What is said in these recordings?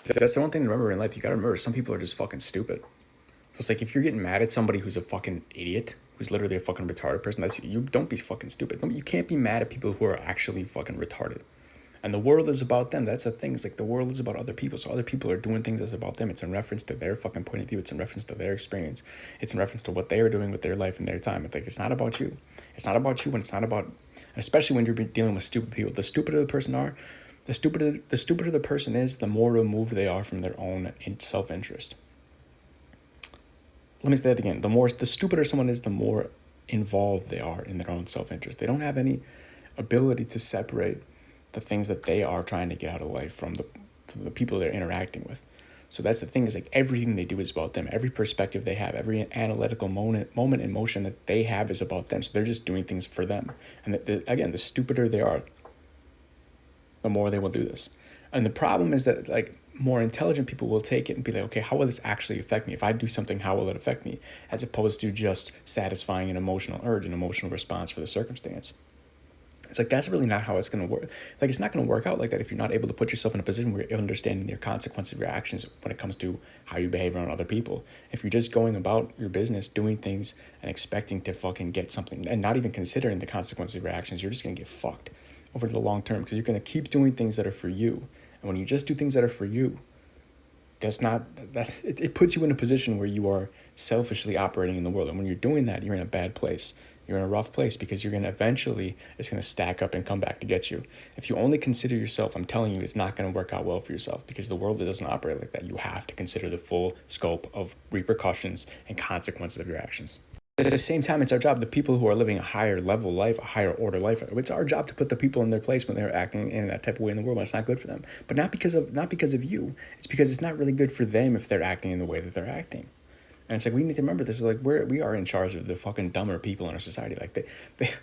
That's the one thing to remember in life. You gotta remember, some people are just fucking stupid. So it's like, if you're getting mad at somebody who's a fucking idiot, who's literally a fucking retarded person, that's you. Don't be fucking stupid. You can't be mad at people who are actually fucking retarded. And the world is about them. That's the thing. It's like the world is about other people. So other people are doing things that's about them. It's in reference to their fucking point of view. It's in reference to their experience. It's in reference to what they are doing with their life and their time. It's like, it's not about you. It's not about you, and it's not about, and especially when you're dealing with stupid people. The stupider the person are, the stupider the person is, the more removed they are from their own self-interest. Let me say that again. The stupider someone is, the more involved they are in their own self-interest. They don't have any ability to separate the things that they are trying to get out of life from the people they're interacting with. So that's the thing, is like, everything they do is about them. Every perspective they have, every analytical moment in motion that they have is about them. So they're just doing things for them. And again, the stupider they are, the more they will do this. And the problem is that, like, more intelligent people will take it and be like, okay, how will this actually affect me? If I do something, how will it affect me? As opposed to just satisfying an emotional urge, an emotional response for the circumstance. It's like, that's really not how it's going to work. Like, it's not going to work out like that if you're not able to put yourself in a position where you're understanding your consequences of your actions when it comes to how you behave around other people. If you're just going about your business, doing things, and expecting to fucking get something, and not even considering the consequences of your actions, you're just going to get fucked over the long term, because you're going to keep doing things that are for you. And when you just do things that are for you, it puts you in a position where you are selfishly operating in the world. And when you're doing that, you're in a bad place. You're in a rough place, because you're going to eventually, it's going to stack up and come back to get you. If you only consider yourself, I'm telling you, it's not going to work out well for yourself, because the world doesn't operate like that. You have to consider the full scope of repercussions and consequences of your actions. At the same time, it's our job, the people who are living a higher level life, a higher order life, it's our job to put the people in their place when they're acting in that type of way in the world when it's not good for them. But not because of you. It's because it's not really good for them if they're acting in the way that they're acting. And it's like, we need to remember this is like, we are in charge of the fucking dumber people in our society. Like,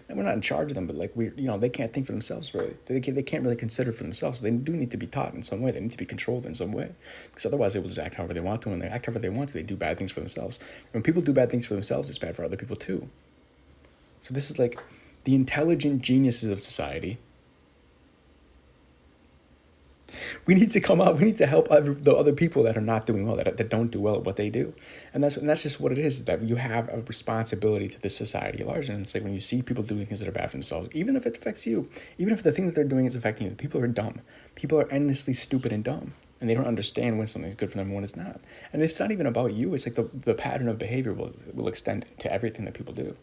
we're not in charge of them, but like, they can't think for themselves, really. They can't really consider for themselves. So they do need to be taught in some way. They need to be controlled in some way, because otherwise they will just act however they want to. And they act however they want to, they do bad things for themselves. When people do bad things for themselves, it's bad for other people too. So this is like, the intelligent geniuses of society. We need to come out. We need to help the other people that are not doing well, that don't do well at what they do. And that's just what it is, that you have a responsibility to this society at large. And it's like, when you see people doing things that are bad for themselves, even if it affects you, even if the thing that they're doing is affecting you, people are dumb. People are endlessly stupid and dumb. And they don't understand when something's good for them and when it's not. And it's not even about you. It's like the pattern of behavior will extend to everything that people do.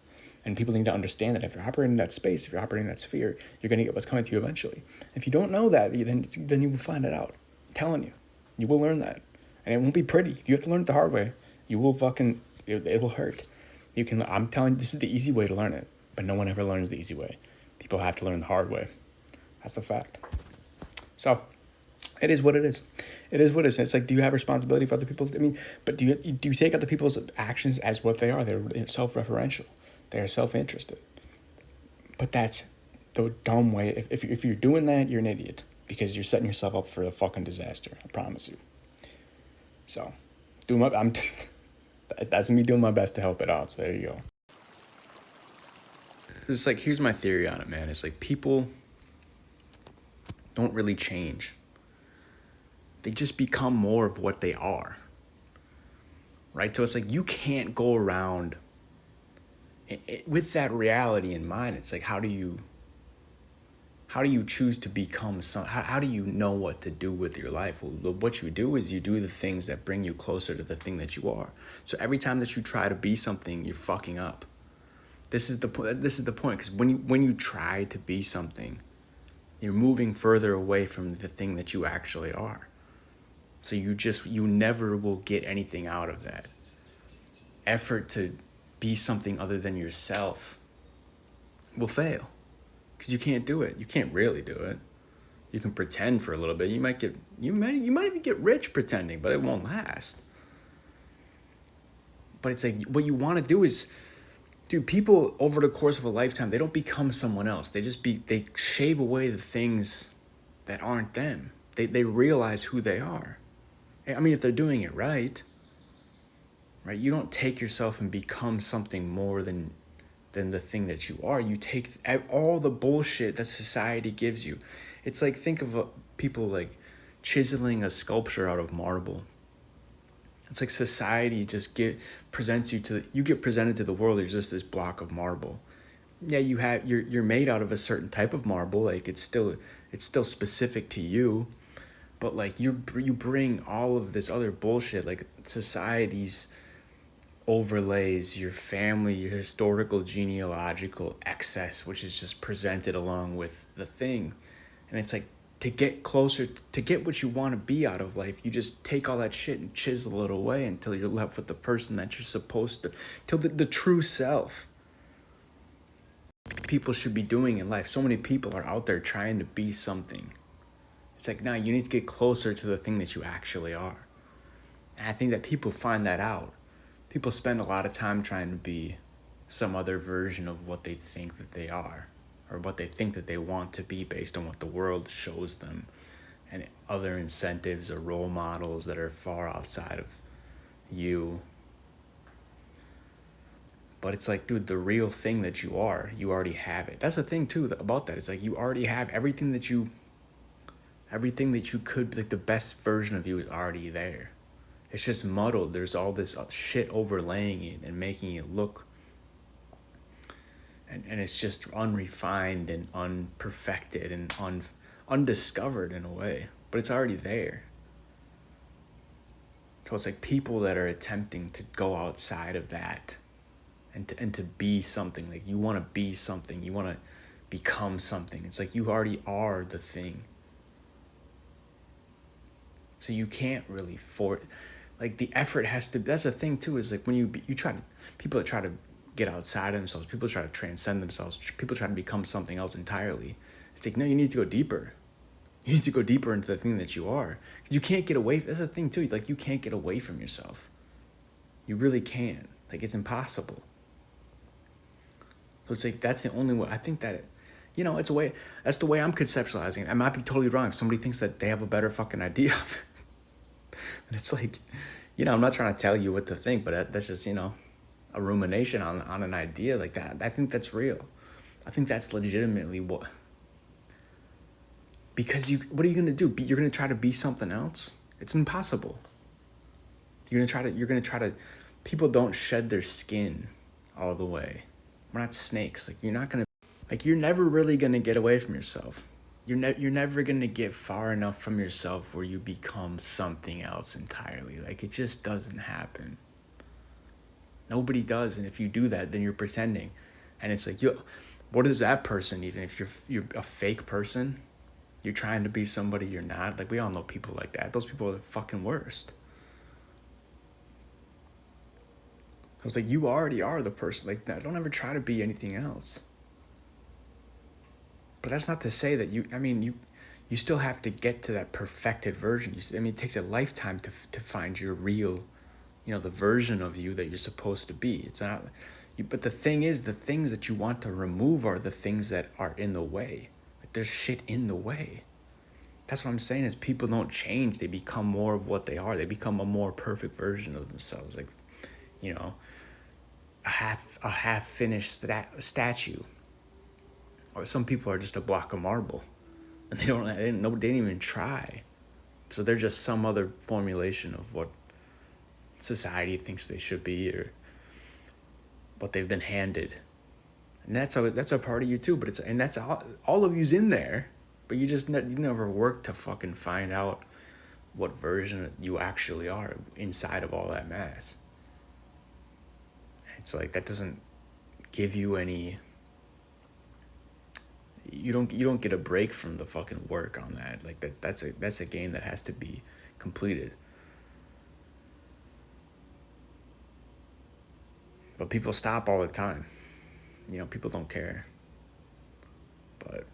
And people need to understand that if you're operating in that space, if you're operating in that sphere, you're going to get what's coming to you eventually. If you don't know that, then you will find it out. I'm telling you. You will learn that. And it won't be pretty. If you have to learn it the hard way, you will it will hurt. I'm telling you, this is the easy way to learn it. But no one ever learns the easy way. People have to learn the hard way. That's the fact. So, it is what it is. It is what it is. It's like, do you have responsibility for other people? I mean, but do you take other people's actions as what they are? They're self-referential. They're self-interested. But that's the dumb way. If you're doing that, you're an idiot, because you're setting yourself up for a fucking disaster. I promise you. So, that's me doing my best to help it out. So there you go. It's like, here's my theory on it, man. It's like, people don't really change. They just become more of what they are. Right? So it's like, you can't go around with that reality in mind. It's like, how do you choose to become how do you know what to do with your life? Well, what you do is you do the things that bring you closer to the thing that you are. So every time that you try to be something, you're fucking up. This is the point, because when you try to be something, you're moving further away from the thing that you actually are. So you never will get anything out of that effort to be something other than yourself will fail, because you can't do it. You can't really do it. You can pretend for a little bit. You might even get rich pretending, but it won't last. But it's like, what you want to do is, dude, people over the course of a lifetime, they don't become someone else. They shave away the things that aren't them. They realize who they are. I mean, if they're doing it right, you don't take yourself and become something more than the thing that you are. You take all the bullshit that society gives you. It's like, think of people like, chiseling a sculpture out of marble. It's like society just presents you get presented to the world as just this block of marble. Yeah, you're made out of a certain type of marble, like it's still specific to you, but like you bring all of this other bullshit, like society's overlays, your family, your historical genealogical excess, which is just presented along with the thing. And it's like, to get closer, to get what you want to be out of life, you just take all that shit and chisel it away until you're left with the person that you're supposed to, till the true self people should be doing in life. So many people are out there trying to be something. It's like, nah, you need to get closer to the thing that you actually are. And I think that people find that out. People spend a lot of time trying to be some other version of what they think that they are, or what they think that they want to be based on what the world shows them, and other incentives or role models that are far outside of you. But it's like, dude, the real thing that you are, you already have it. That's the thing too about that. It's like, you already have everything that you could, like the best version of you is already there. It's just muddled. There's all this shit overlaying it and making it look, and it's just unrefined and unperfected and undiscovered in a way, but it's already there. So it's like people that are attempting to go outside of that and to be something. Like, you want to be something, you want to become something. It's like, you already are the thing. So you can't really like, the effort has to, that's the thing too, is like, when you try to, people that try to get outside of themselves, people try to transcend themselves, people try to become something else entirely. It's like, no, you need to go deeper. You need to go deeper into the thing that you are. Because you can't get away, that's the thing too, like, you can't get away from yourself. You really can't. Like, it's impossible. So it's like, that's the only way. I think that, it's a way, that's the way I'm conceptualizing it. I might be totally wrong. If somebody thinks that they have a better fucking idea of it. And it's like, I'm not trying to tell you what to think, but that's just, a rumination on an idea like that. I think that's real. I think that's legitimately what, because what are you going to do? You're going to try to be something else? It's impossible. You're going to try to, people don't shed their skin all the way. We're not snakes. Like, you're not going to, like, you're never really going to get away from yourself. You're never going to get far enough from yourself where you become something else entirely. Like, it just doesn't happen. Nobody does. And if you do that, then you're pretending. And it's like, what is that person even? If you're a fake person, you're trying to be somebody you're not. Like, we all know people like that. Those people are the fucking worst. I was like, you already are the person. Like, don't ever try to be anything else. But that's not to say that you still have to get to that perfected version. It takes a lifetime to find your real, the version of you that you're supposed to be. It's not, but the thing is, the things that you want to remove are the things that are in the way. Like, there's shit in the way. That's what I'm saying, is people don't change. They become more of what they are. They become a more perfect version of themselves. Like, a half finished statue. Or some people are just a block of marble, and they didn't even try. So they're just some other formulation of what society thinks they should be, or what they've been handed. And that's a part of you too. But that's all of you's in there, but you never work to fucking find out what version you actually are inside of all that mass. It's like, that doesn't give you any. You don't get a break from the fucking work on that. Like, that's a game that has to be completed. But people stop all the time. People don't care. But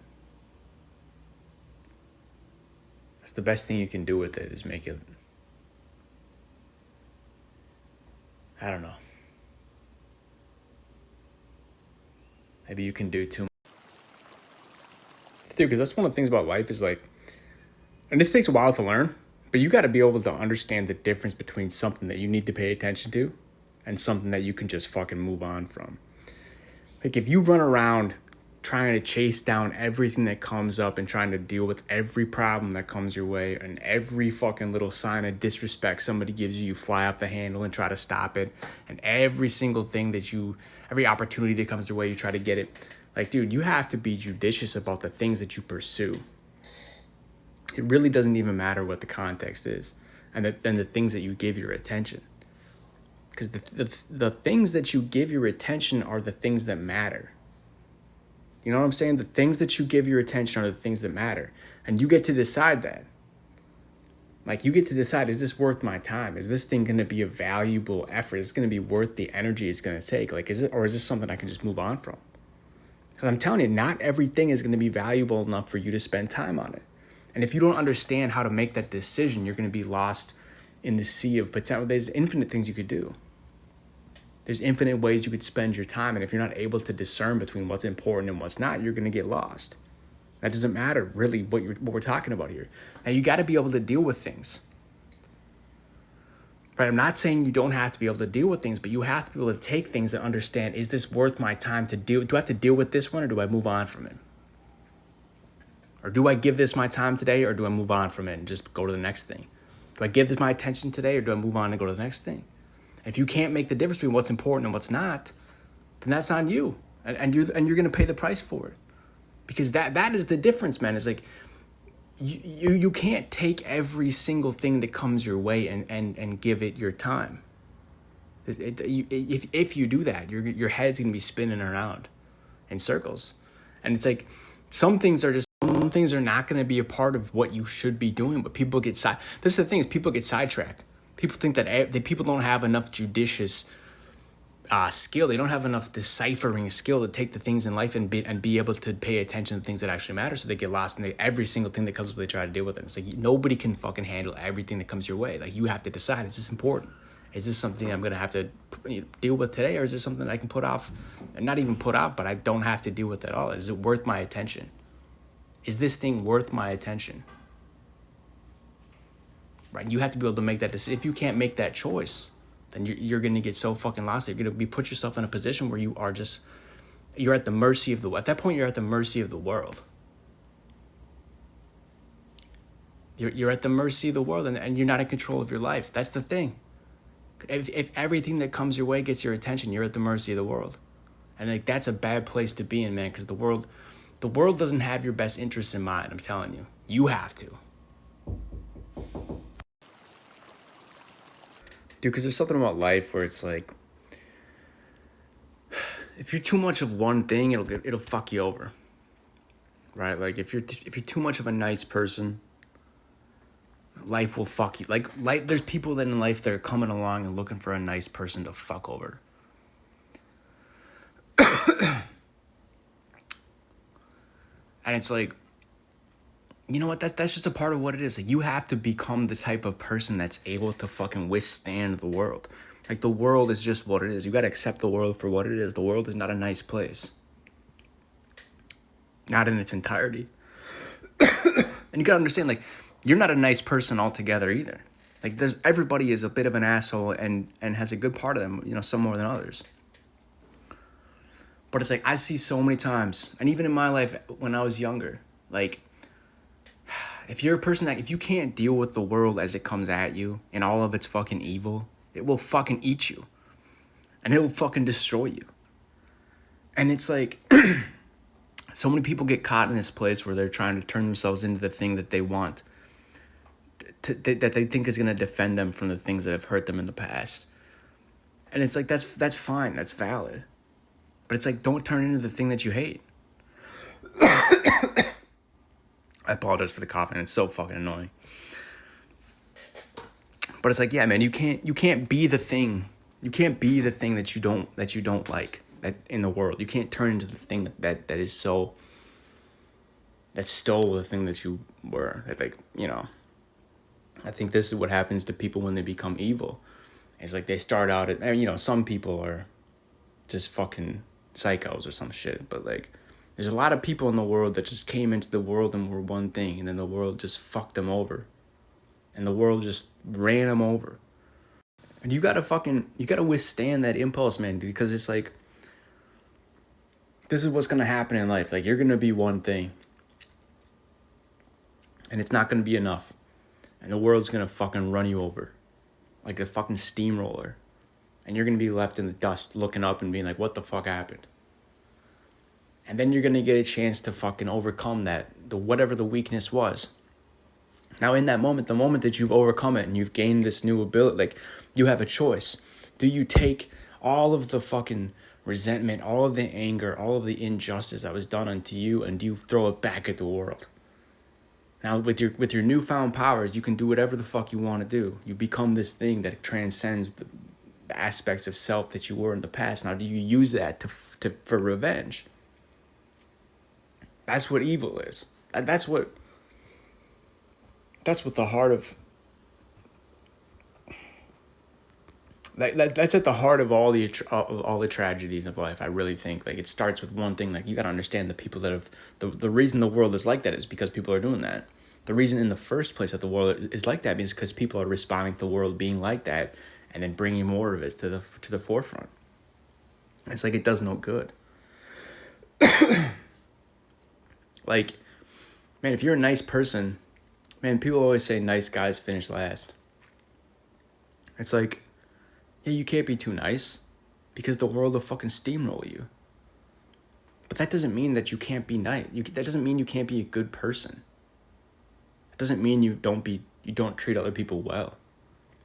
that's the best thing you can do with it, is make it, I don't know. Maybe you can do too much. Dude, because that's one of the things about life is like, and this takes a while to learn, but you got to be able to understand the difference between something that you need to pay attention to and something that you can just fucking move on from. Like, if you run around trying to chase down everything that comes up and trying to deal with every problem that comes your way, and every fucking little sign of disrespect somebody gives you, you fly off the handle and try to stop it. And every single thing every opportunity that comes your way, you try to get it. Like, dude, you have to be judicious about the things that you pursue. It really doesn't even matter what the context is and the things that you give your attention. Because the things that you give your attention are the things that matter. You know what I'm saying? The things that you give your attention are the things that matter. And you get to decide that. Like, you get to decide, is this worth my time? Is this thing going to be a valuable effort? Is it going to be worth the energy it's going to take? Like, is this something I can just move on from? Because I'm telling you, not everything is going to be valuable enough for you to spend time on it. And if you don't understand how to make that decision, you're going to be lost in the sea of potential. There's infinite things you could do. There's infinite ways you could spend your time. And if you're not able to discern between what's important and what's not, you're going to get lost. That doesn't matter really what we're talking about here. Now, you got to be able to deal with things. Right? I'm not saying you don't have to be able to deal with things, but you have to be able to take things and understand, is this worth my time to deal? Do I have to deal with this one, or do I move on from it? Or do I give this my time today, or do I move on from it and just go to the next thing? Do I give this my attention today, or do I move on and go to the next thing? If you can't make the difference between what's important and what's not, then that's on you. And you're going to pay the price for it. Because that is the difference, man. It's like you can't take every single thing that comes your way and give it your time. If you do that, your head's going to be spinning around in circles. And it's like some things are not going to be a part of what you should be doing, but people get this is the thing, is people get sidetracked. People think that people don't have enough judicious skill. They don't have enough deciphering skill to take the things in life and be able to pay attention to things that actually matter. So they get lost in every single thing that comes up, they try to deal with it. It's like nobody can fucking handle everything that comes your way. Like, you have to decide, is this important? Is this something I'm going to have to deal with today? Or is this something I can put off? And not even put off, but I don't have to deal with at all. Is it worth my attention? Is this thing worth my attention? Right? You have to be able to make that decision. If you can't make that choice, then you're going to get so fucking lost. You're going to put yourself in a position where you're at the mercy of at that point, you're at the mercy of the world. You're at the mercy of the world, and you're not in control of your life. That's the thing. If everything that comes your way gets your attention, you're at the mercy of the world. And like, that's a bad place to be in, man, because the world doesn't have your best interests in mind. I'm telling you. You have to. Dude, because there's something about life where it's like, if you're too much of one thing, it'll fuck you over, right? Like, if you're too much of a nice person, life will fuck you. Like, there's people that in life that are coming along and looking for a nice person to fuck over. And it's like, you know what? That's just a part of what it is. Like, you have to become the type of person that's able to fucking withstand the world. Like, the world is just what it is. You got to accept the world for what it is. The world is not a nice place. Not in its entirety. And you got to understand, like, you're not a nice person altogether either. Like, everybody is a bit of an asshole and has a good part of them, some more than others. But it's like, I see so many times, and even in my life when I was younger, like, if you're a person if you can't deal with the world as it comes at you and all of its fucking evil, it will fucking eat you. And it will fucking destroy you. And it's like, so many people get caught in this place where they're trying to turn themselves into the thing that they want, that they think is going to defend them from the things that have hurt them in the past. And it's like, that's fine, that's valid. But it's like, don't turn into the thing that you hate. I apologize for the coughing. It's so fucking annoying. But it's like, yeah, man, you can't be the thing. You can't be the thing that you don't like in the world. You can't turn into the thing that is so, that stole the thing that you were. Like, I think this is what happens to people when they become evil. It's like they start out some people are just fucking psychos or some shit, but like, there's a lot of people in the world that just came into the world and were one thing, and then the world just fucked them over. And the world just ran them over. And you gotta withstand that impulse, man, because it's like, this is what's going to happen in life. Like, you're going to be one thing. And it's not going to be enough. And the world's going to fucking run you over. Like a fucking steamroller. And you're going to be left in the dust looking up and being like, what the fuck happened? And then you're going to get a chance to fucking overcome that, whatever the weakness was. Now, in that moment, the moment that you've overcome it and you've gained this new ability, like, you have a choice. Do you take all of the fucking resentment, all of the anger, all of the injustice that was done unto you, and do you throw it back at the world? Now, with your newfound powers, you can do whatever the fuck you want to do. You become this thing that transcends the aspects of self that you were in the past. Now, do you use that for revenge? That's what evil is. That's what the heart of... That's at the heart of all the tragedies of life. I really think, like, it starts with one thing. Like, you gotta understand the people that have the reason the world is like that is because people are doing that. The reason in the first place that the world is like that is because people are responding to the world being like that, and then bringing more of it to the forefront. It's like it does no good. Like, man, if you're a nice person, man, people always say nice guys finish last. It's like, yeah, you can't be too nice because the world will fucking steamroll you. But that doesn't mean that you can't be nice. That doesn't mean you can't be a good person. It doesn't mean you don't treat other people well.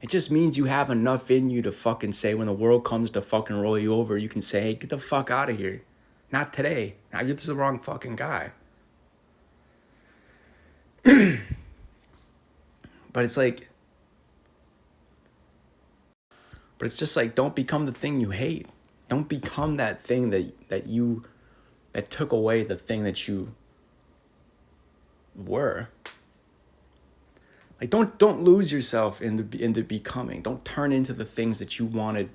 It just means you have enough in you to fucking say when the world comes to fucking roll you over, you can say, hey, get the fuck out of here. Not today. Now you're just the wrong fucking guy. But it's like... But it's just like, don't become the thing you hate. Don't become that thing that took away the thing that you were. Like, don't lose yourself into becoming. Don't turn into the things that you wanted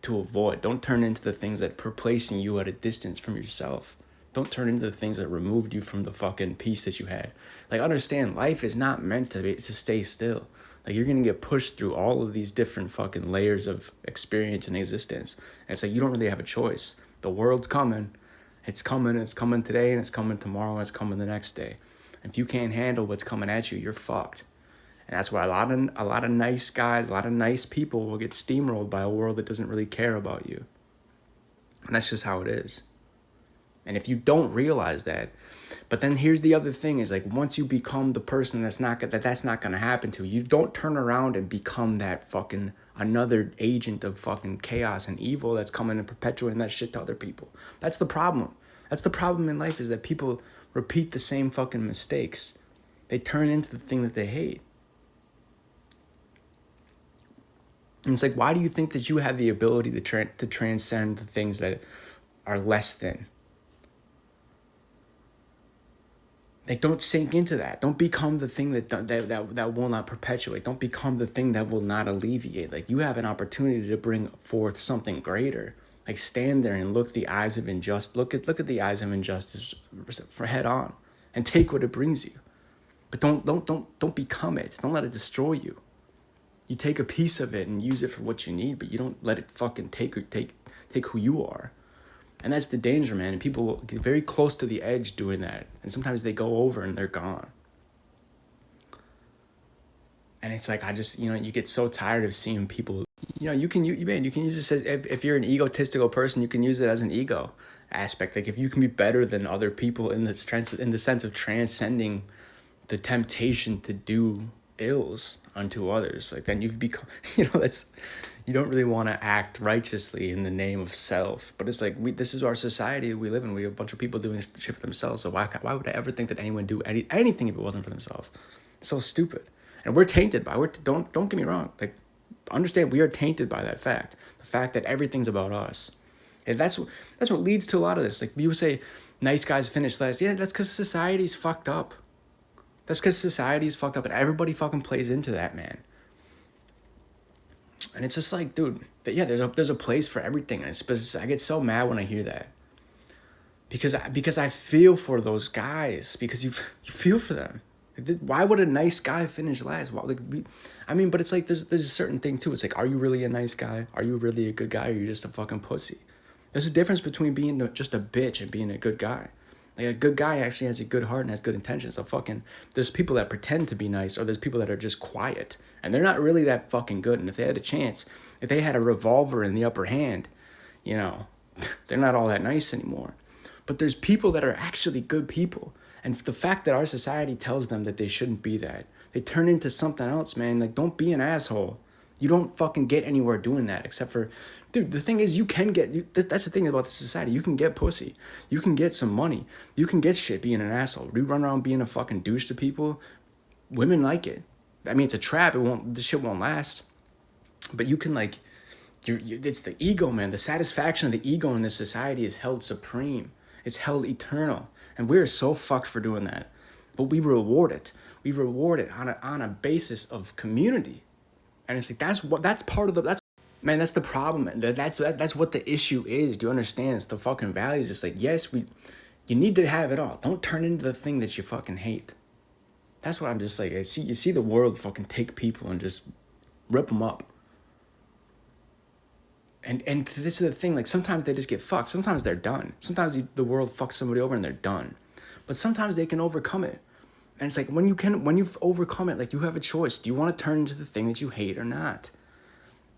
to avoid. Don't turn into the things that are placing you at a distance from yourself. Don't turn into the things that removed you from the fucking peace that you had. Like, understand, life is not meant to stay still. Like, you're going to get pushed through all of these different fucking layers of experience and existence. And it's like, you don't really have a choice. The world's coming. It's coming today, and it's coming tomorrow, and it's coming the next day. And if you can't handle what's coming at you, you're fucked. And that's why a lot of nice guys, a lot of nice people will get steamrolled by a world that doesn't really care about you. And that's just how it is. And if you don't realize that, but then here's the other thing is, like, once you become the person that's not going to happen to you, don't turn around and become that fucking another agent of fucking chaos and evil that's coming and perpetuating that shit to other people. That's the problem. That's the problem in life, is that people repeat the same fucking mistakes. They turn into the thing that they hate. And it's like, why do you think that you have the ability to transcend the things that are less than? Like, don't sink into that. Don't become the thing that will not perpetuate. Don't become the thing that will not alleviate. Like, you have an opportunity to bring forth something greater. Like, stand there and look at the eyes of injustice. Look at the eyes of injustice for head on, and take what it brings you. But don't become it. Don't let it destroy you. You take a piece of it and use it for what you need, but you don't let it fucking take who you are. And that's the danger, man. And people get very close to the edge doing that. And sometimes they go over and they're gone. And it's like, I just, you get so tired of seeing people, you can use this as, if you're an egotistical person, you can use it as an ego aspect. Like, if you can be better than other people in the sense of transcending the temptation to do ills unto others, like, then you've become, that's... You don't really want to act righteously in the name of self. But it's like, this is our society we live in. We have a bunch of people doing shit for themselves. So why would I ever think that anyone do anything if it wasn't for themselves? It's so stupid. And we're tainted by it. Don't get me wrong. Like, understand, we are tainted by that fact. The fact that everything's about us. And that's what leads to a lot of this. Like, people say, nice guys finish last. Yeah, that's because society's fucked up. And everybody fucking plays into that, man. And it's just like, dude, yeah, there's a place for everything. And I get so mad when I hear that. Because I feel for those guys. Because you feel for them. Why would a nice guy finish last? But it's like, there's a certain thing too. It's like, are you really a nice guy? Are you really a good guy? Or are you just a fucking pussy? There's a difference between being just a bitch and being a good guy. Like a good guy actually has a good heart and has good intentions. So fucking, there's people that pretend to be nice, or there's people that are just quiet and they're not really that fucking good. And if they had a chance, if they had a revolver in the upper hand, you know, they're not all that nice anymore. But there's people that are actually good people. And the fact that our society tells them that they shouldn't be that, they turn into something else, man. Like, don't be an asshole. You don't fucking get anywhere doing that, except for, dude, the thing is, you can get, that's the thing about the society. You can get pussy. You can get some money. You can get shit being an asshole. You run around being a fucking douche to people. Women like it. I mean, it's a trap. This shit won't last. But you can, like, it's the ego, man. The satisfaction of the ego in this society is held supreme. It's held eternal. And we're so fucked for doing that. But we reward it. We reward it on a basis of community. And it's like, that's part of the, man, that's the problem. That's what the issue is. Do you understand? It's the fucking values. It's like, yes, you need to have it all. Don't turn into the thing that you fucking hate. That's what I'm just like, you see the world fucking take people and just rip them up. And this is the thing, like, sometimes they just get fucked. Sometimes they're done. Sometimes the world fucks somebody over and they're done. But sometimes they can overcome it. And it's like, when you've overcome it, like, you have a choice. Do you want to turn into the thing that you hate or not?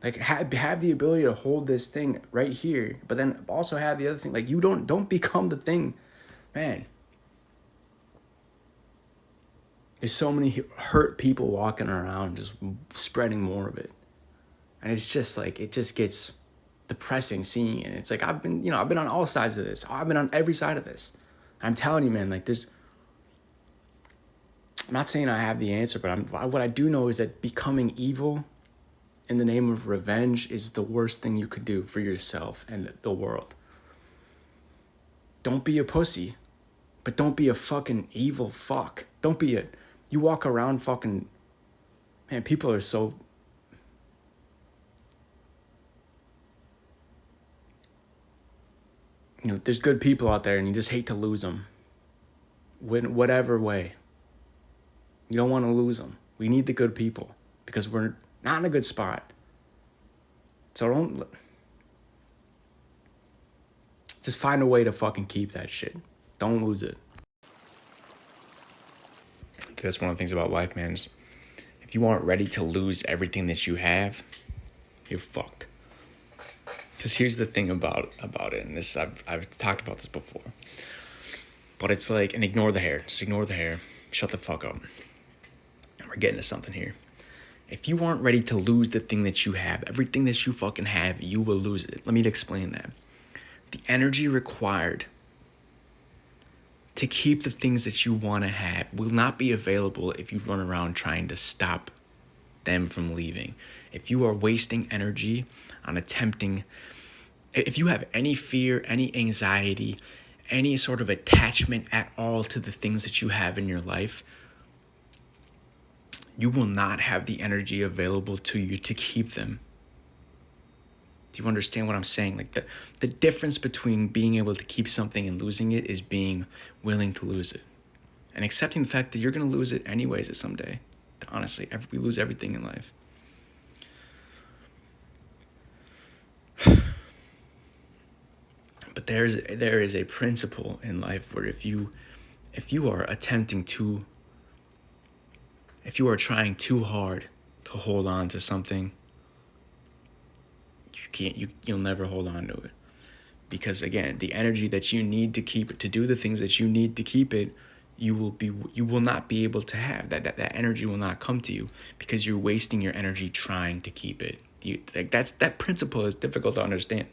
Like, have the ability to hold this thing right here, but then also have the other thing. Like, you don't become the thing, man. There's so many hurt people walking around just spreading more of it. And it's just like, it just gets depressing seeing it. It's like, I've been on all sides of this. I've been on every side of this. I'm telling you, man, like, I'm not saying I have the answer, but what I do know is that becoming evil in the name of revenge is the worst thing you could do for yourself and the world. Don't be a pussy, but don't be a fucking evil fuck. You walk around fucking, man, people are so, there's good people out there and you just hate to lose them. Whatever way. You don't want to lose them. We need the good people because we're not in a good spot. So just find a way to fucking keep that shit. Don't lose it. That's one of the things about life, man, is if you aren't ready to lose everything that you have, you're fucked. Because here's the thing about it, and this I've talked about this before. But it's like, and ignore the hair. Just ignore the hair. Shut the fuck up. We're getting to something here. If you aren't ready to lose the thing that you have, everything that you fucking have, you will lose it. Let me explain that. The energy required to keep the things that you want to have will not be available if you run around trying to stop them from leaving. If you are wasting energy on attempting, if you have any fear, any anxiety, any sort of attachment at all to the things that you have in your life, you will not have the energy available to you to keep them. Do you understand what I'm saying? Like, the difference between being able to keep something and losing it is being willing to lose it. And accepting the fact that you're going to lose it anyways at some day. Honestly, we lose everything in life. But there is a principle in life where if you are if you are trying too hard to hold on to something, you'll never hold on to it. Because again, the energy that you need to keep it, to do the things that you need to keep it, you will not be able to have. That energy will not come to you because you're wasting your energy trying to keep it. That principle is difficult to understand.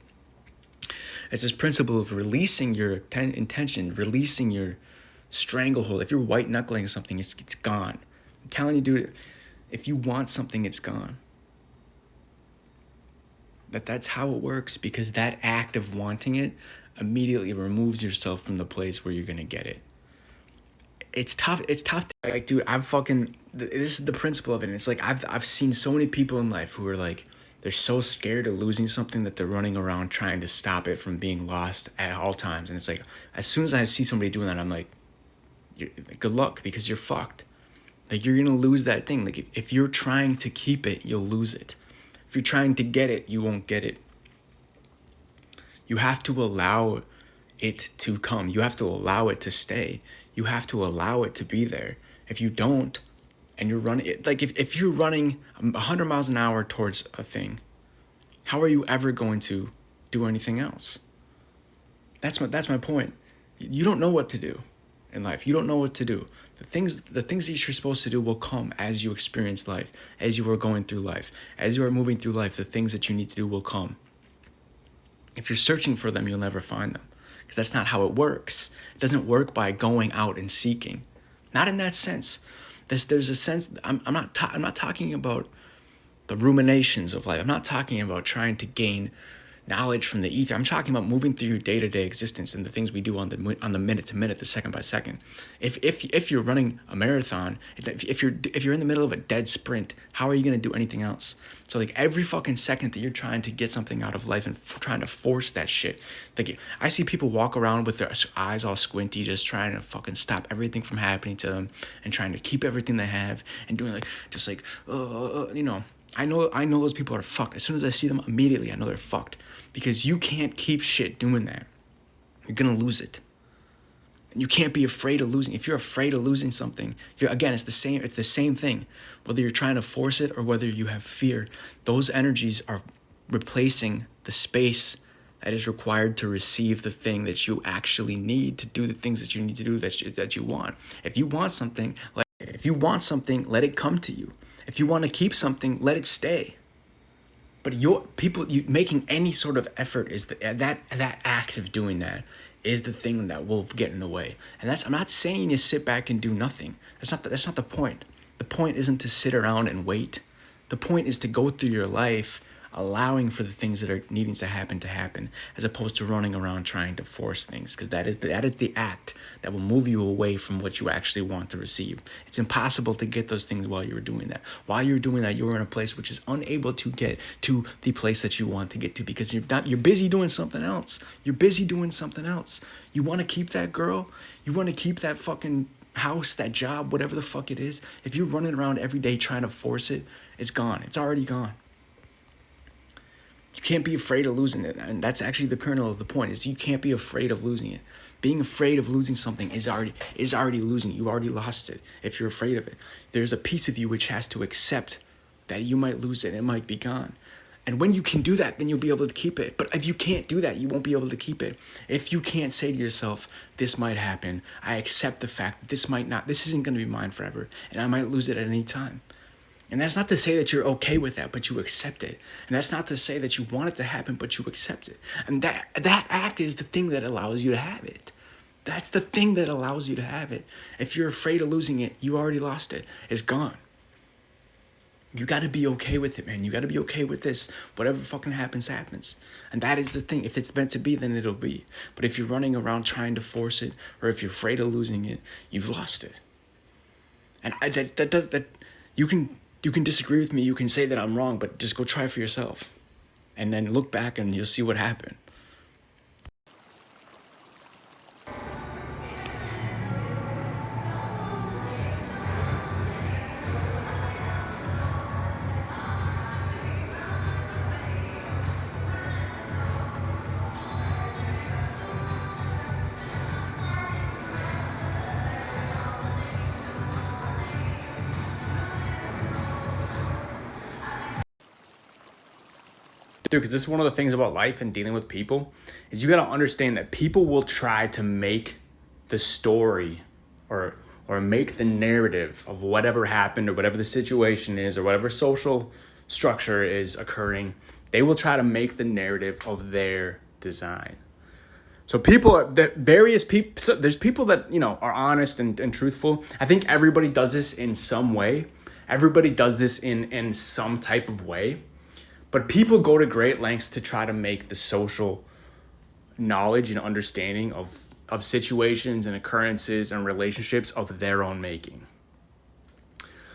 It's this principle of releasing your intention, releasing your stranglehold. If you're white knuckling something, it's gone. I'm telling you, dude, if you want something, it's gone. That's how it works, because that act of wanting it immediately removes yourself from the place where you're gonna get it. It's tough. Like, dude, this is the principle of it. And it's like, I've seen so many people in life who are like, they're so scared of losing something that they're running around trying to stop it from being lost at all times. And it's like, as soon as I see somebody doing that, I'm like, good luck, because you're fucked. Like, you're gonna lose that thing. Like, if you're trying to keep it, you'll lose it. If you're trying to get it, you won't get it. You have to allow it to come. You have to allow it to stay. You have to allow it to be there. If you don't, and you're running it, like if you're running 100 miles an hour towards a thing, how are you ever going to do anything else? That's my point. You don't know what to do in life. You don't know what to do. The things that you're supposed to do will come as you experience life, as you are going through life, as you are moving through life. The things that you need to do will come. If you're searching for them, you'll never find them, because that's not how it works. It doesn't work by going out and seeking. Not in that sense. There's a sense. I'm not talking about the ruminations of life. I'm not talking about trying to gain knowledge from the ether. I'm talking about moving through your day-to-day existence and the things we do on the minute to minute, the second by second. If you're running a marathon, if you're in the middle of a dead sprint, how are you going to do anything else? So like every fucking second that you're trying to get something out of life and trying to force that shit, like I see people walk around with their eyes all squinty, just trying to fucking stop everything from happening to them and trying to keep everything they have and doing like just like you know. I know those people are fucked. As soon as I see them, immediately I know they're fucked, because you can't keep shit doing that. You're gonna lose it. And you can't be afraid of losing. If you're afraid of losing something, it's the same thing. Whether you're trying to force it or whether you have fear, those energies are replacing the space that is required to receive the thing that you actually need to do the things that you need to do that you want. If you want something, let it come to you. If you want to keep something, let it stay. But you making any sort of effort is that act of doing that is the thing that will get in the way. And I'm not saying you sit back and do nothing. That's not the point. The point isn't to sit around and wait. The point is to go through your life allowing for the things that are needing to happen, as opposed to running around trying to force things, because that is the act that will move you away from what you actually want to receive. It's impossible to get those things while you're doing that. While you're doing that, you're in a place which is unable to get to the place that you want to get to, because you're busy doing something else. You're busy doing something else. You want to keep that girl, you want to keep that fucking house, that job, whatever the fuck it is. If you're running around every day trying to force it, it's gone. It's already gone. You can't be afraid of losing it. And that's actually the kernel of the point, is you can't be afraid of losing it. Being afraid of losing something is already losing. You already lost it if you're afraid of it. There's a piece of you which has to accept that you might lose it and it might be gone. And when you can do that, then you'll be able to keep it. But if you can't do that, you won't be able to keep it. If you can't say to yourself, this might happen, I accept the fact that this isn't going to be mine forever, and I might lose it at any time. And that's not to say that you're okay with that, but you accept it. And that's not to say that you want it to happen, but you accept it. And that act is the thing that allows you to have it. That's the thing that allows you to have it. If you're afraid of losing it, you already lost it. It's gone. You got to be okay with it, man. You got to be okay with this. Whatever fucking happens, happens. And that is the thing. If it's meant to be, then it'll be. But if you're running around trying to force it, or if you're afraid of losing it, you've lost it. And you can disagree with me. You can say that I'm wrong, but just go try for yourself. And then look back and you'll see what happened. Dude, because this is one of the things about life and dealing with people, is you got to understand that people will try to make the story or make the narrative of whatever happened or whatever the situation is or whatever social structure is occurring. They will try to make the narrative of their design. So there's people that, are honest and truthful. I think everybody does this in some way. Everybody does this in some type of way. But people go to great lengths to try to make the social knowledge and understanding of situations and occurrences and relationships of their own making.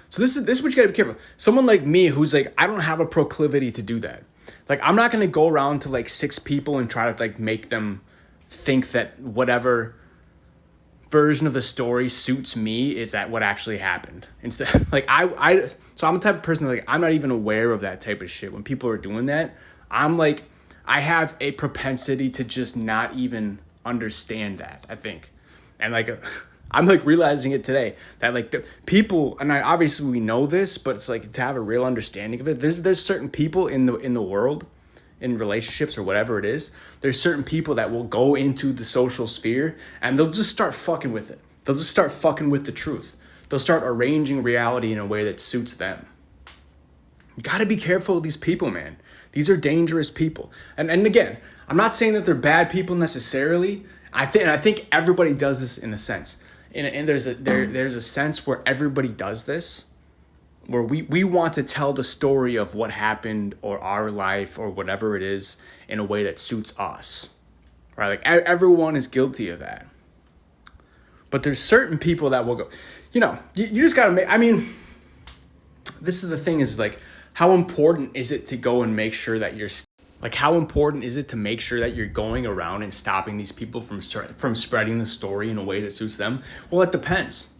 So this is what you gotta be careful. Someone like me who's like, I don't have a proclivity to do that. Like, I'm not gonna go around to like 6 people and try to like make them think that whatever version of the story suits me is that what actually happened. Instead, like so I'm the type of person that, like, I'm not even aware of that type of shit. When people are doing that, I'm like, I have a propensity to just not even understand that, I think. And like, I'm like realizing it today that like the people, and obviously we know this, but it's like to have a real understanding of it. There's certain people in the world, in relationships or whatever it is. There's certain people that will go into the social sphere and they'll just start fucking with it. They'll just start fucking with the truth. They'll start arranging reality in a way that suits them. You got to be careful of these people, man. These are dangerous people. And again, I'm not saying that they're bad people necessarily. I think everybody does this in a sense. And there's a sense where everybody does this, where we want to tell the story of what happened or our life or whatever it is in a way that suits us. Right? Like everyone is guilty of that. But there's certain people that will go, you just got to make, this is the thing is like, how important is it to go and make sure that how important is it to make sure that you're going around and stopping these people from spreading the story in a way that suits them? Well, it depends.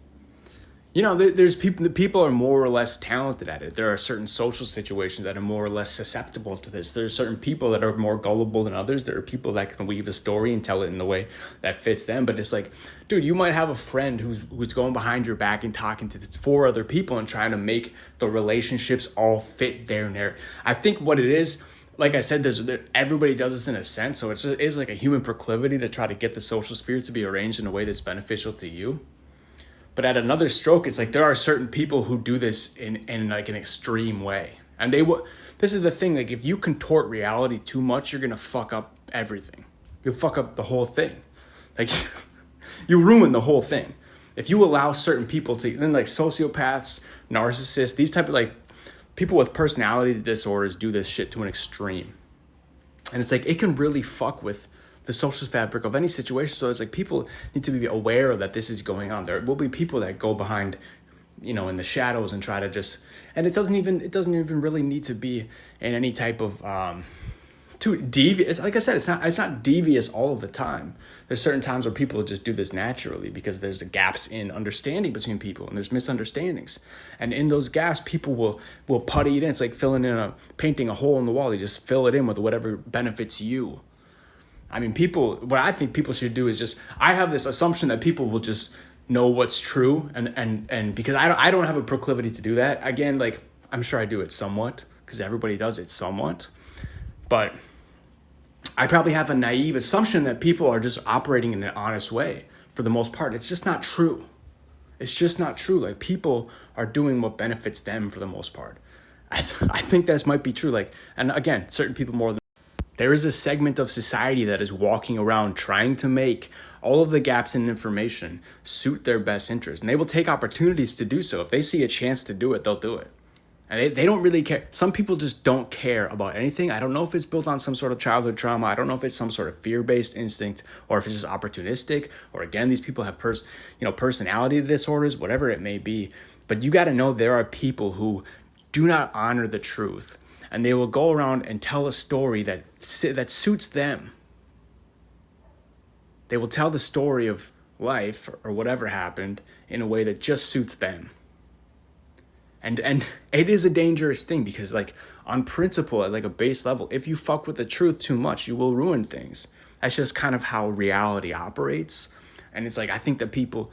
There's people are more or less talented at it. There are certain social situations that are more or less susceptible to this. There are certain people that are more gullible than others. There are people that can weave a story and tell it in the way that fits them. But it's like, dude, you might have a friend who's going behind your back and talking to 4 other people and trying to make the relationships all fit their narrative. I think what it is, like I said, everybody does this in a sense. So it's like a human proclivity to try to get the social sphere to be arranged in a way that's beneficial to you. But at another stroke, it's like there are certain people who do this in like an extreme way. And this is the thing, like if you contort reality too much, you're going to fuck up everything. You'll fuck up the whole thing. Like you ruin the whole thing. If you allow certain people then like sociopaths, narcissists, these type of like people with personality disorders do this shit to an extreme. And it's like, it can really fuck with the social fabric of any situation. So it's like people need to be aware that this is going on. There will be people that go behind, in the shadows and try to just, and it doesn't even really need to be in any type of too devious. Like I said, it's not devious all of the time. There's certain times where people just do this naturally because there's gaps in understanding between people and there's misunderstandings. And in those gaps, people will putty it in. It's like painting a hole in the wall. They just fill it in with whatever benefits you. What I think people should do is just, I have this assumption that people will just know what's true. And because I don't have a proclivity to do that. Again, like, I'm sure I do it somewhat because everybody does it somewhat. But I probably have a naive assumption that people are just operating in an honest way for the most part. It's just not true. It's just not true. Like, people are doing what benefits them for the most part. I think that might be true. Like, and again, certain people more than there is a segment of society that is walking around trying to make all of the gaps in information suit their best interest. And they will take opportunities to do so. If they see a chance to do it, they'll do it. And they don't really care. Some people just don't care about anything. I don't know if it's built on some sort of childhood trauma. I don't know if it's some sort of fear-based instinct or if it's just opportunistic. Or again, these people have personality disorders, whatever it may be. But you got to know there are people who do not honor the truth. And they will go around and tell a story that suits them. They will tell the story of life or whatever happened in a way that just suits them. And it is a dangerous thing because, like, on principle, at like a base level, if you fuck with the truth too much, you will ruin things. That's just kind of how reality operates. And it's like, I think that people,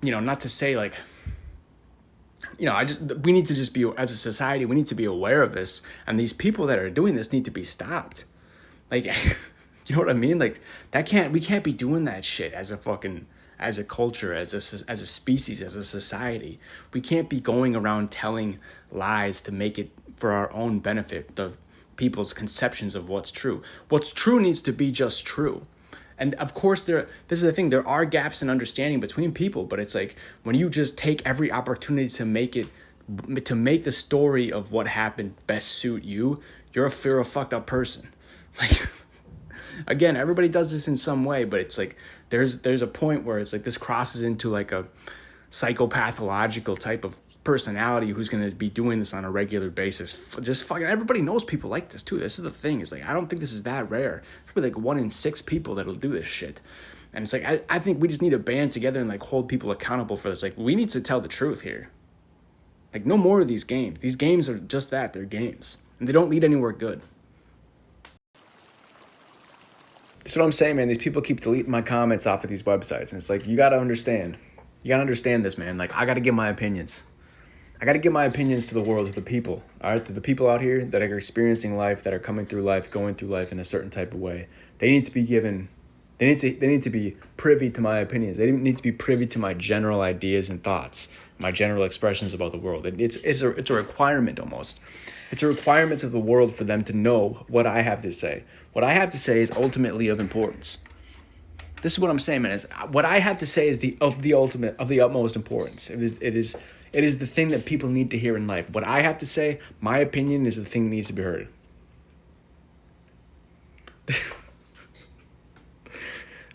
not to say like, we need to just be, as a society, we need to be aware of this. And these people that are doing this need to be stopped. Like, you know what I mean? Like, we can't be doing that shit as a culture, as a species, as a society. We can't be going around telling lies to make it for our own benefit, of people's conceptions of what's true. What's true needs to be just true. And of course, this is the thing, there are gaps in understanding between people, but it's like when you just take every opportunity to make the story of what happened best suit you, you're a fucked up person. Like, again, everybody does this in some way, but it's like there's a point where it's like this crosses into like a psychopathological type of personality who's going to be doing this on a regular basis. Just fucking everybody knows people like this too. This is the thing, is like, I don't think this is that rare. There's probably like 1 in 6 people that'll do this shit. And it's like, I think we just need to band together and like hold people accountable for this. Like, we need to tell the truth here. Like, no more of these games. These games are just that, they're games, and they don't lead anywhere good. That's what I'm saying, man. These people keep deleting my comments off of these websites, and it's like, you gotta understand. You gotta understand this, man. Like, I gotta give my opinions. I gotta give my opinions to the world, to the people. All right, to the people out here that are experiencing life, that are coming through life, going through life in a certain type of way. They need to be given. They need to be privy to my opinions. They need to be privy to my general ideas and thoughts, my general expressions about the world. It's a requirement almost. It's a requirement of the world for them to know what I have to say. What I have to say is ultimately of importance. This is what I'm saying, man. Is what I have to say is the utmost importance. It is the thing that people need to hear in life. What I have to say, my opinion, is the thing that needs to be heard.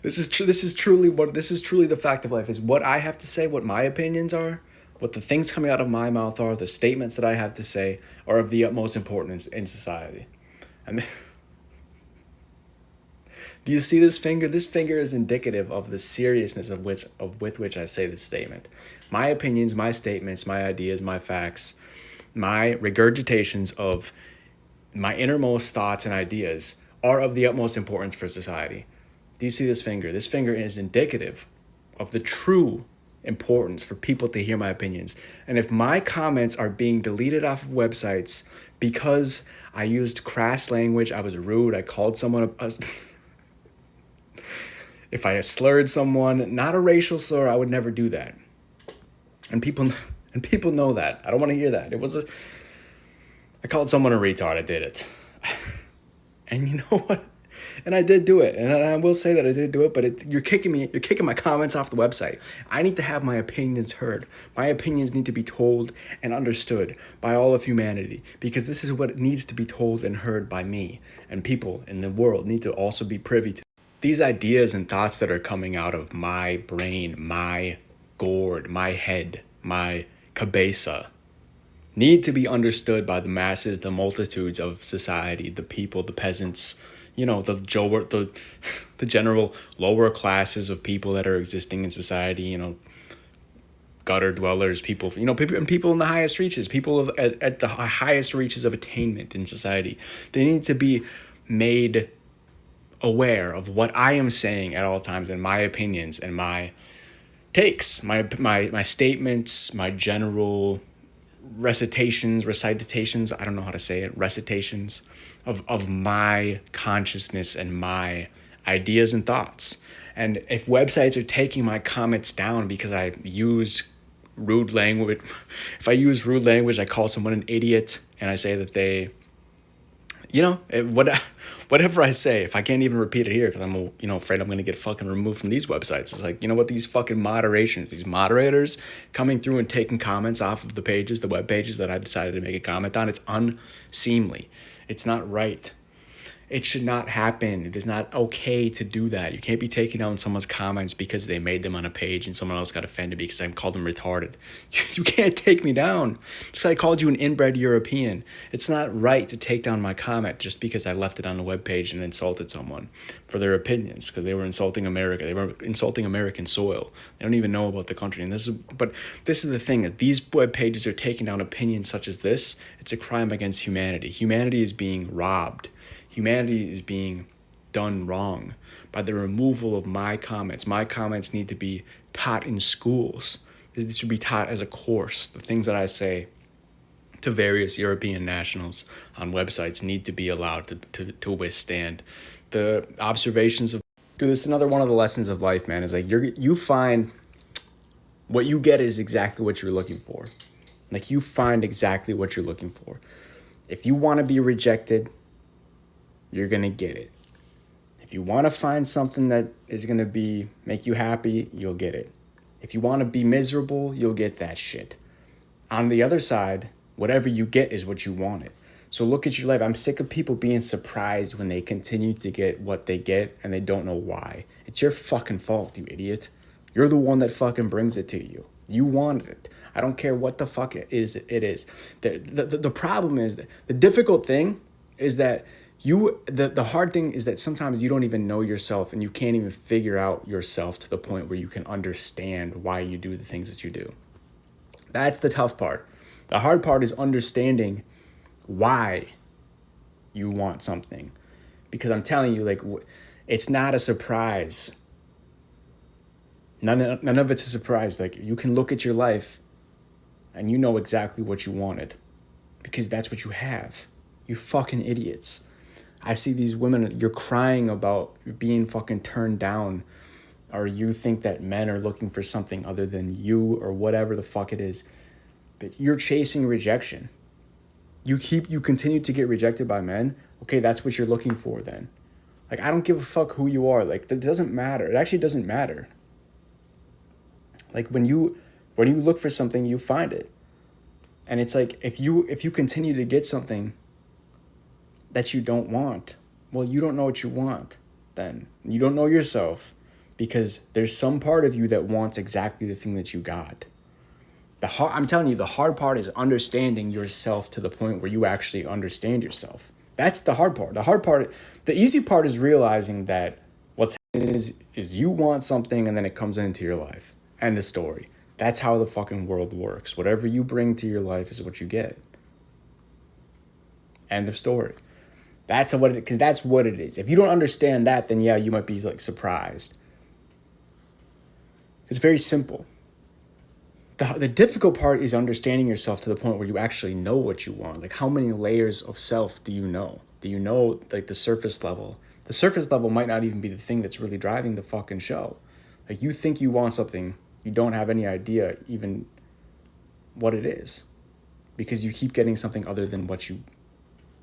This is truly the fact of life. Is what I have to say, what my opinions are, what the things coming out of my mouth are, the statements that I have to say are of the utmost importance in society. I mean, do you see this finger? This finger is indicative of the seriousness with which I say this statement. My opinions, my statements, my ideas, my facts, my regurgitations of my innermost thoughts and ideas are of the utmost importance for society. Do you see this finger? This finger is indicative of the true importance for people to hear my opinions. And if my comments are being deleted off of websites because I used crass language, I was rude, I called someone if I slurred someone, not a racial slur, I would never do that. And people know that. I don't want to hear that. I called someone a retard, I did it. And you know what? And I did do it. And I will say that I did do it, but you're kicking my comments off the website. I need to have my opinions heard. My opinions need to be told and understood by all of humanity, because this is what needs to be told and heard by me. And people in the world need to also be privy to these ideas and thoughts that are coming out of my brain, my gourd, my head, my cabeza, need to be understood by the masses, the multitudes of society, the people, the peasants, the general lower classes of people that are existing in society, gutter dwellers, people in the highest reaches, at the highest reaches of attainment in society. They need to be made aware of what I am saying at all times, and my opinions and my takes, my statements, my general recitations, I don't know how to say it, recitations of my consciousness and my ideas and thoughts. And if websites are taking my comments down because I use rude language, I call someone an idiot, and I say that they, whatever I say, if I can't even repeat it here because I'm afraid I'm going to get fucking removed from these websites, it's like, these fucking these moderators coming through and taking comments off of the web pages that I decided to make a comment on, it's unseemly. It's not right. It should not happen. It is not okay to do that. You can't be taking down someone's comments because they made them on a page and someone else got offended because I called them retarded. You can't take me down. Just like I called you an inbred European. It's not right to take down my comment just because I left it on the webpage and insulted someone for their opinions, because they were insulting America. They were insulting American soil. They don't even know about the country. And this is the thing, that these web pages are taking down opinions such as this. It's a crime against humanity. Humanity is being robbed. Humanity is being done wrong by the removal of my comments. My comments need to be taught in schools. This should be taught as a course. The things that I say to various European nationals on websites need to be allowed to withstand the observations of. Dude, this is another one of the lessons of life, man. Is like you find what you get is exactly what you're looking for. Like, you find exactly what you're looking for. If you want to be rejected, you're going to get it. If you want to find something that is going to make you happy, you'll get it. If you want to be miserable, you'll get that shit. On the other side, whatever you get is what you wanted. So look at your life. I'm sick of people being surprised when they continue to get what they get and they don't know why. It's your fucking fault, you idiot. You're the one that fucking brings it to you. You wanted it. I don't care what the fuck it is. The problem is that the difficult thing is that the hard thing is that sometimes you don't even know yourself, and you can't even figure out yourself to the point where you can understand why you do the things that you do. That's the tough part. The hard part is understanding why you want something. Because I'm telling you, like, It's not a surprise. None of it's a surprise. Like, you can look at your life and you know exactly what you wanted because that's what you have. You fucking idiots. I see these women, you're crying about being fucking turned down, or you think that men are looking for something other than you or whatever the fuck it is. But you're chasing rejection. You continue to get rejected by men. Okay, that's what you're looking for then. Like, I don't give a fuck who you are. Like, that doesn't matter. It actually doesn't matter. Like, when you look for something, you find it. And it's like, if you continue to get something that you don't want, well, you don't know what you want then. You don't know yourself, because there's some part of you that wants exactly the thing that you got. I'm telling you, the hard part is understanding yourself to the point where you actually understand yourself. That's the hard part. The easy part is realizing that what's happening is you want something and then it comes into your life. End of story. That's how the fucking world works. Whatever you bring to your life is what you get. End of story. Because that's what it is. If you don't understand that, then yeah, you might be like surprised. It's very simple. The difficult part is understanding yourself to the point where you actually know what you want. Like, how many layers of self do you know? Do you know, like, the surface level? The surface level might not even be the thing that's really driving the fucking show. Like, you think you want something, you don't have any idea even what it is, because you keep getting something other than what you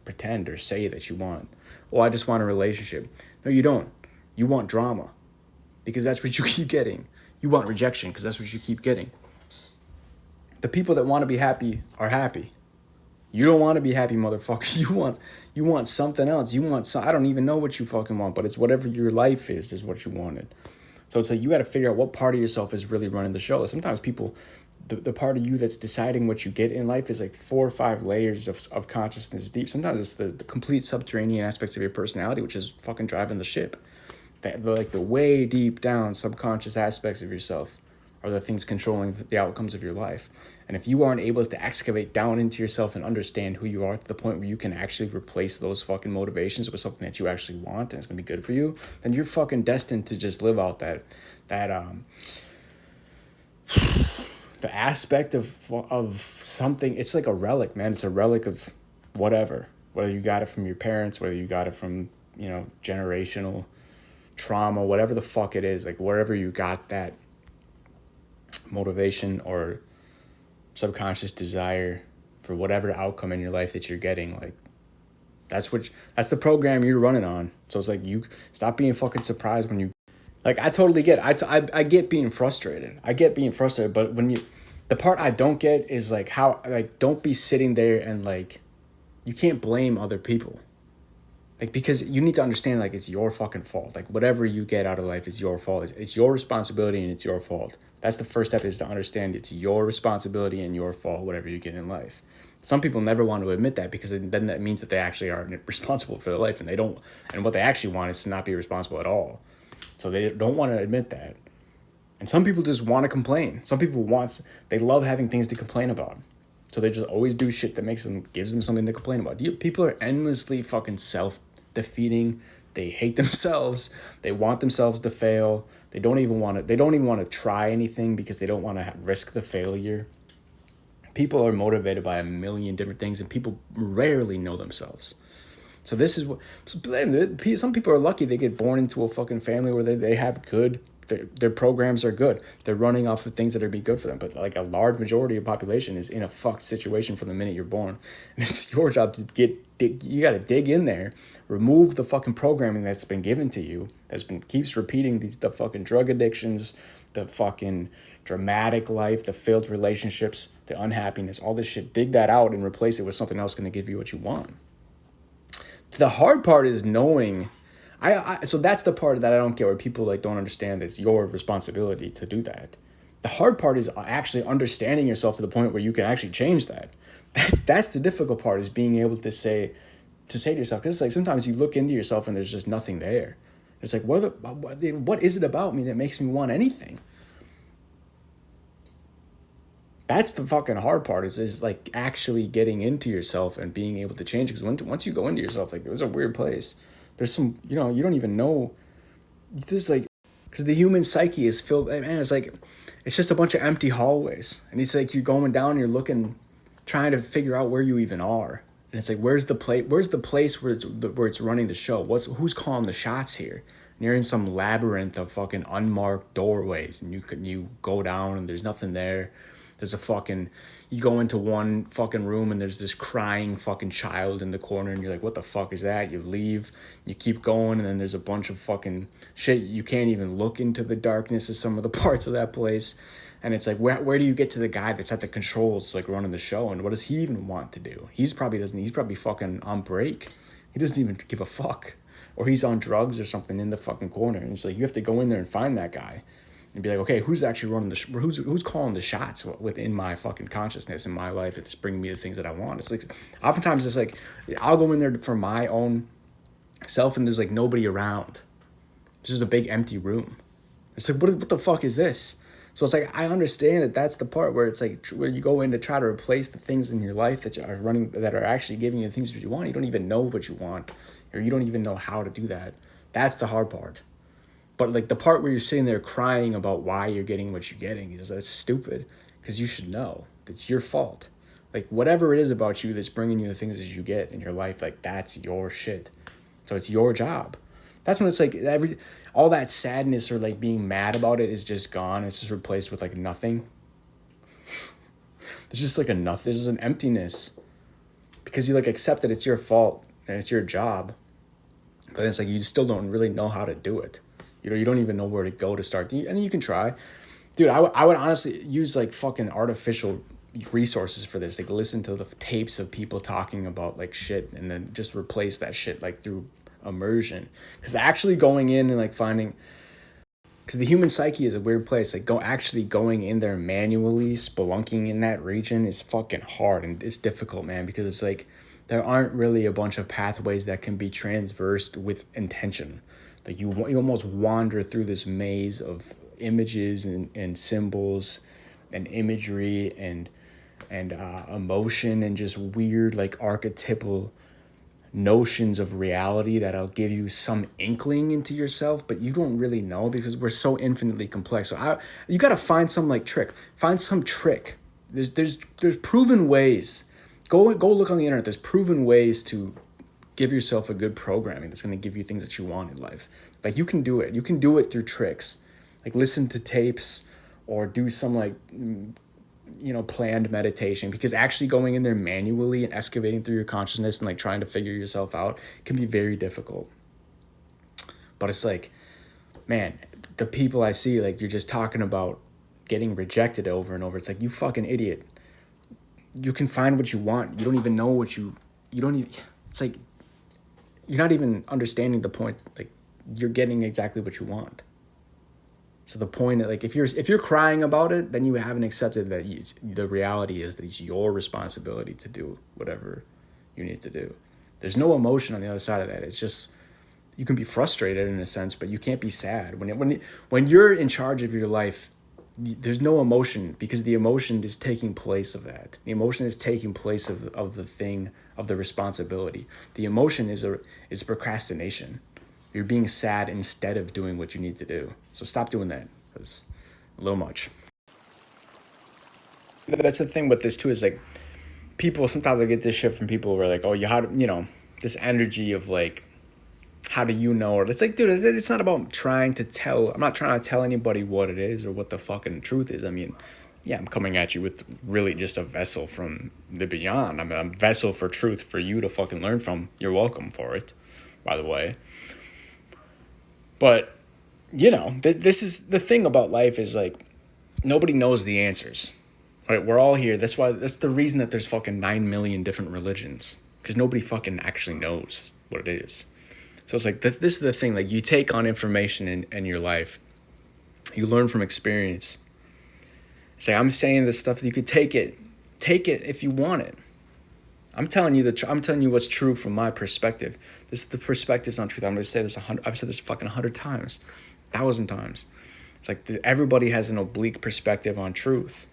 pretend or say that you want. Oh, I just want a relationship. No, you don't. You want drama, because that's what you keep getting. You want rejection, because that's what you keep getting. The people that want to be happy are happy. You don't want to be happy, motherfucker. You want something else. I don't even know what you fucking want, but it's whatever your life is what you wanted. So it's like, you got to figure out what part of yourself is really running the show. Sometimes people, the part of you that's deciding what you get in life is like 4 or 5 layers of consciousness deep. Sometimes it's the complete subterranean aspects of your personality, which is fucking driving the ship. The way deep down subconscious aspects of yourself are the things controlling the outcomes of your life. And if you aren't able to excavate down into yourself and understand who you are to the point where you can actually replace those fucking motivations with something that you actually want and it's gonna be good for you, then you're fucking destined to just live out the aspect of something. It's like a relic, man. It's a relic of whatever. Whether you got it from your parents, whether you got it from, generational trauma, whatever the fuck it is, like wherever you got that motivation or subconscious desire for whatever outcome in your life that you're getting, like that's the program you're running on. So it's like, you stop being fucking surprised when you, like, I totally get I get being frustrated. But the part I don't get is like how, like, don't be sitting there and like, you can't blame other people. Like, because you need to understand, like, it's your fucking fault. Like, whatever you get out of life is your fault. It's your responsibility and it's your fault. That's the first step, is to understand it's your responsibility and your fault, whatever you get in life. Some people never want to admit that, because then that means that they actually are responsible for their life, and they don't. And what they actually want is to not be responsible at all. So they don't want to admit that. And some people just want to complain. Some people they love having things to complain about. So they just always do shit that gives them something to complain about. People are endlessly fucking self-defeating. They hate themselves. They want themselves to fail. They don't even want to try anything, because they don't want to risk the failure. People are motivated by a million different things, and people rarely know themselves. So this is what, some people are lucky they get born into a fucking family where they have good, their programs are good. They're running off of things that are be good for them. But like, a large majority of the population is in a fucked situation from the minute you're born. And it's your job to you got to dig in there, remove the fucking programming that's been given to you, keeps repeating the fucking drug addictions, the fucking dramatic life, the failed relationships, the unhappiness, all this shit. Dig that out and replace it with something else going to give you what you want. The hard part is knowing. So that's the part that I don't get, where people like don't understand it's your responsibility to do that. The hard part is actually understanding yourself to the point where you can actually change that. That's the difficult part, is being able to say to yourself, because it's like, sometimes you look into yourself and there's just nothing there. It's like, what is it about me that makes me want anything? That's the fucking hard part, is like actually getting into yourself and being able to change it. Because once you go into yourself, like, it was a weird place. There's some, you don't even know. There's like, because the human psyche is filled, man, it's like, it's just a bunch of empty hallways. And it's like you're going down, you're looking, trying to figure out where you even are. And it's like, where's the place where it's running the show? Who's calling the shots here? And you're in some labyrinth of fucking unmarked doorways, and you go down and there's nothing there. There's a fucking, you go into one fucking room and there's this crying fucking child in the corner, and you're like, what the fuck is that? You leave, you keep going, and then there's a bunch of fucking shit. You can't even look into the darkness of some of the parts of that place. And it's like, where do you get to the guy that's at the controls, like running the show? And what does he even want to do? He's probably fucking on break. He doesn't even give a fuck. Or he's on drugs or something in the fucking corner. And it's like, you have to go in there and find that guy and be like, okay, who's actually running who's calling the shots within my fucking consciousness in my life? It's bringing me the things that I want. It's like, oftentimes it's like, I'll go in there for my own self and there's like nobody around. It's just a big empty room. It's like, what the fuck is this? So it's like, I understand that that's the part where it's like, where you go in to try to replace the things in your life that are actually giving you the things that you want. You don't even know what you want, or you don't even know how to do that. That's the hard part. But like the part where you're sitting there crying about why you're getting what you're getting is that's stupid, because you should know it's your fault. Like whatever it is about you that's bringing you the things that you get in your life, like that's your shit. So it's your job. That's when it's like all that sadness or like being mad about it is just gone. It's just replaced with like nothing. There's just like a nothing. There's just an emptiness, because you like accept that it's your fault and it's your job, but it's like you still don't really know how to do it. You don't even know where to go to start. And you can try, dude. I would honestly use like fucking artificial resources for this. Like listen to the tapes of people talking about like shit, and then just replace that shit like through immersion. Because actually going in and like finding, because the human psyche is a weird place. Like going in there manually spelunking in that region is fucking hard, and it's difficult, man, because it's like there aren't really a bunch of pathways that can be transversed with intention. Like you almost wander through this maze of images and symbols and imagery and emotion and just weird like archetypal notions of reality that'll give you some inkling into yourself, but you don't really know, because we're so infinitely complex. So you got to find some like trick. Find some trick. There's proven ways. Go look on the internet. There's proven ways to give yourself a good programming that's going to give you things that you want in life. Like you can do it. You can do it through tricks. Like listen to tapes or do some like planned meditation, because actually going in there manually and excavating through your consciousness and like trying to figure yourself out can be very difficult. But it's like, man, the people I see, like you're just talking about getting rejected over and over. It's like, you fucking idiot. You can find what you want. You don't even know what you don't even, it's like, you're not even understanding the point. Like you're getting exactly what you want. So the point, like if you're crying about it, then you haven't accepted that the reality is that it's your responsibility to do whatever you need to do. There's no emotion on the other side of that. It's just, you can be frustrated in a sense, but you can't be sad. When you're in charge of your life, there's no emotion, because the emotion is taking place of that. The emotion is taking place of the thing, of the responsibility. The emotion is procrastination. You're being sad instead of doing what you need to do. So stop doing that. It's a little much. That's the thing with this too, is like people, sometimes I get this shit from people who are like, oh, this energy of like, how do you know? Or it's like, dude, it's not about trying to tell. I'm not trying to tell anybody what it is or what the fucking truth is. I mean, yeah, I'm coming at you with really just a vessel from the beyond. I'm a vessel for truth for you to fucking learn from. You're welcome for it, by the way. But, this is the thing about life, is like, nobody knows the answers, right? We're all here. That's the reason that there's fucking 9 million different religions, because nobody fucking actually knows what it is. So it's like, this is the thing, like you take on information in your life, you learn from experience. It's like, I'm saying this stuff, you could take it if you want it. I'm telling you what's true from my perspective. This is the perspective's on truth. I'm going to say this I've said this fucking 100 times, 1,000 times. It's like everybody has an oblique perspective on truth.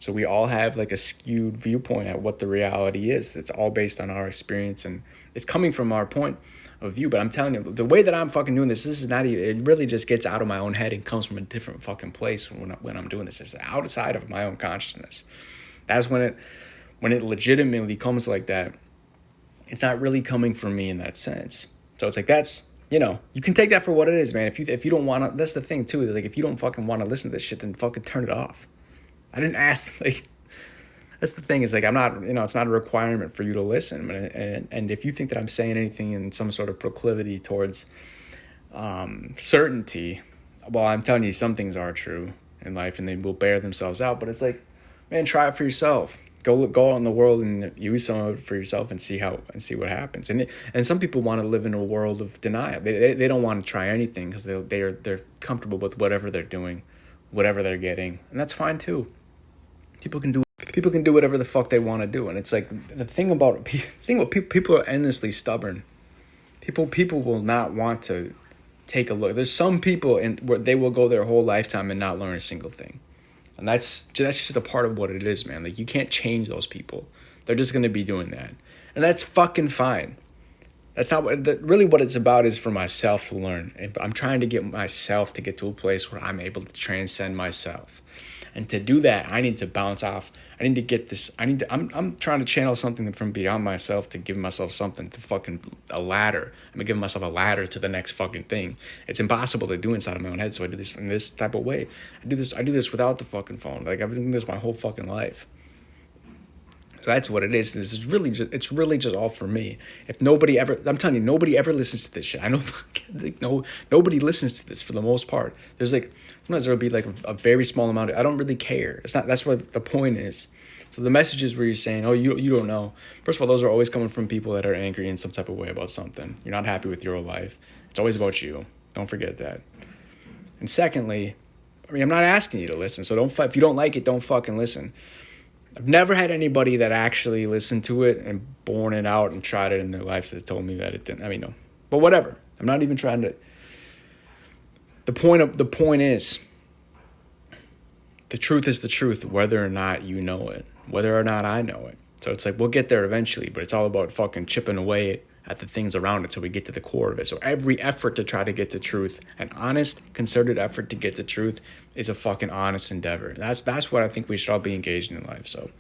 So we all have like a skewed viewpoint at what the reality is. It's all based on our experience and it's coming from our point of view. But I'm telling you, the way that I'm fucking doing this is not even, it really just gets out of my own head and comes from a different fucking place when I'm doing this. It's outside of my own consciousness. That's when it legitimately comes like that. It's not really coming from me in that sense. So it's like, that's, you can take that for what it is, man. If you don't want to, that's the thing too. Like, if you don't fucking want to listen to this shit, then fucking turn it off. I didn't ask, like, that's the thing, is like, I'm not, it's not a requirement for you to listen. And if you think that I'm saying anything in some sort of proclivity towards certainty, well, I'm telling you, some things are true in life and they will bear themselves out. But it's like, man, try it for yourself. Go out in the world and use some of it for yourself and see what happens. And some people want to live in a world of denial. They don't want to try anything because they're comfortable with whatever they're doing, whatever they're getting, and that's fine too. People can do whatever the fuck they want to do, and it's like the thing about people are endlessly stubborn. People will not want to take a look. There's some people where they will go their whole lifetime and not learn a single thing. And that's just a part of what it is, man. Like, you can't change those people. They're just going to be doing that. And that's fucking fine. That's not really what it's about, is for myself to learn. And I'm trying to get myself to get to a place where I'm able to transcend myself. And to do that, I need to bounce off. I need to get this. I'm trying to channel something from beyond myself to give myself something, to fucking a ladder. I'm giving myself a ladder to the next fucking thing. It's impossible to do inside of my own head, so I do this in this type of way. I do this without the fucking phone. Like, I've been doing this my whole fucking life. So that's what it is. This is really just all for me. If nobody ever, I'm telling you, nobody ever listens to this shit. I know, like, nobody listens to this for the most part. There's like, sometimes there'll be like a very small amount. I don't really care. It's not. That's what the point is. So the messages where you're saying, oh, you don't know. First of all, those are always coming from people that are angry in some type of way about something. You're not happy with your life. It's always about you. Don't forget that. And secondly, I'm not asking you to listen. So if you don't like it, don't fucking listen. I've never had anybody that actually listened to it and borne it out and tried it in their lives that told me that it didn't. No. But whatever. I'm not even trying to. The point is, the truth is the truth, whether or not you know it, whether or not I know it. So it's like, we'll get there eventually, but it's all about fucking chipping away at the things around it till we get to the core of it. So every effort to try to get to truth, an honest, concerted effort to get to truth, is a fucking honest endeavor. That's what I think we should all be engaged in life. So